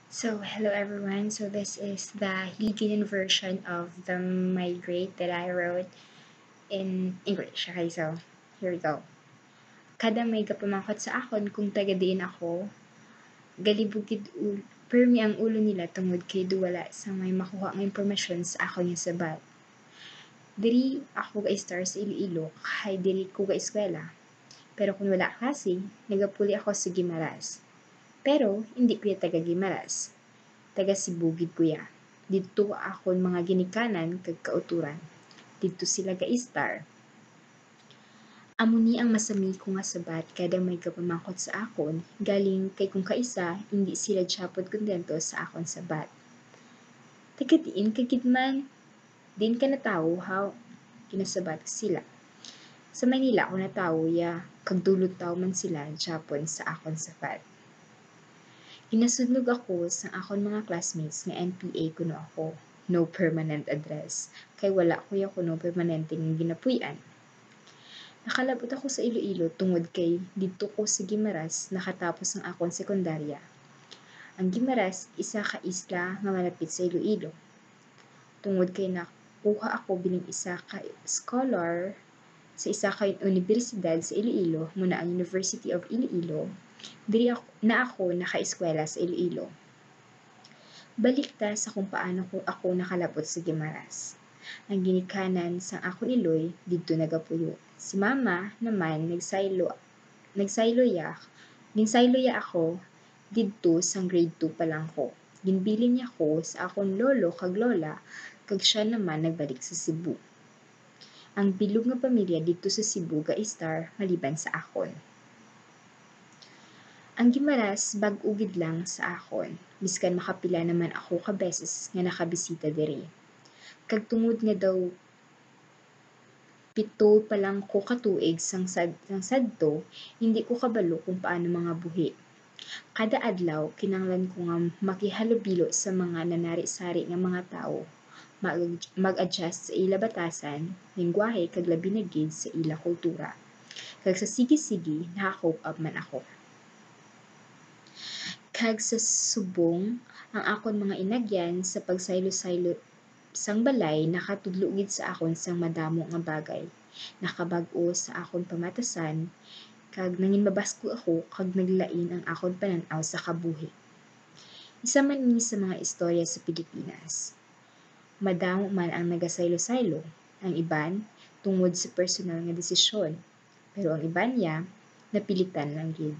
So, hello everyone. So, this is the Hilipinan version of the Migrate that I wrote in English. Okay, so, here we go. Kada may gapamangkot sa akon kung taga-diin ako, galibugid permi ang ulo nila tungod kay duwala sa may makuha ng impormasyon sa akon nga sabat. Diri ako ga-star sa Iloilo, kay diri ko ga-eskwela. Pero kung wala klase, nagapuli ako sa Gimaras. Pero, hindi ko taga Gimaras. Taga Sibugid kuya. Dito akon mga ginikanan kag kauturan. Dito sila ga-star. Amo ni ang masami ko nga sabat kada may kapamangkot sa akon, galing kay kung kaisa, hindi sila japod kontento sa akon sabat. Tagatiin kagitman, din ka na tao how kinasabat sila. Sa Manila ako na tao ya, kagdulot tao man sila japon sa akon sabat. Inasudlog ako sa akon mga classmates nga NPA kuno ako, no permanent address, kay wala kuya ko no permanenteng ginapuy-an. Nakalabot ako sa Iloilo tungod kay dito ko sa Gimaras nakatapos ang akon sekundarya. Ang Gimaras isa ka isla nga malapit sa Iloilo. Tungod kay nakuha ako bilang isa ka scholar sa isa ka universidad sa Iloilo muna ang University of Iloilo, diri ako naka-eskwela sa Iloilo. Balik ta sa kung paano ako nakalabot sa Gimaras. Ang ginikanan sa akon iloy didto nagapuyo. Si mama naman nigsayloya ako didto sang grade 2 pa lang ko. Ginbilin niya ko sa akon lolo kag lola kag siya naman nagbalik sa Cebu. Ang bilog nga pamilya dito sa Cebu ga-star maliban sa akon. Ang Gimaras bag-ugid lang sa akon, biskan makapila naman ako ka beses nga nakabisita diri. Kag tungod nga daw 7 pa lang ko katuig sang sadto, hindi ko kabalo kung paano mga buhi. Kada adlaw kinahanglan ko nga makihalubilo sa mga nanari-sari nga mga tao, mag-adjust sa ila batasan, lengguwahe kag labi na gid sa ila kultura. Kag sa sige-sige naka-cope up man ako. Kag sa subong, ang akon mga inagyan sa pagsaylo-saylo sang balay nakatudlo gid sa akon sang madamo nga bagay. Nakabag-o sa akon pamatasan, kag nanginmabasko ako kag naglain ang akon panan-aw sa kabuhi. Isa man ni sa mga istorya sa Pilipinas. Madamo man ang nagasaylo-saylo, ang iban tungod sa personal nga desisyon, pero ang iban niya napilitan lang gid.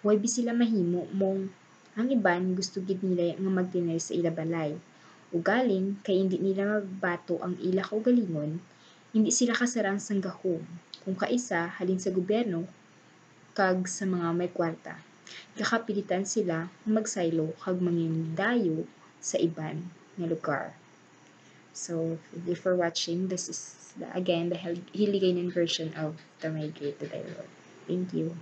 Way sila mahimo mong ang iban gusto gid nila nga magtinay sa ila balay. Ugaling kay hindi nila mabato ang ila kaugalingon, hindi sila kasarang sang gahom. Kung kaisa halin sa gobyerno kag sa mga may kwarta. Kakapilitan sila magsaylo kag mangindayo sa iban nga lugar. So, thank you for watching. This is again the Hiligaynon version of the Migrate that I wrote. Thank you.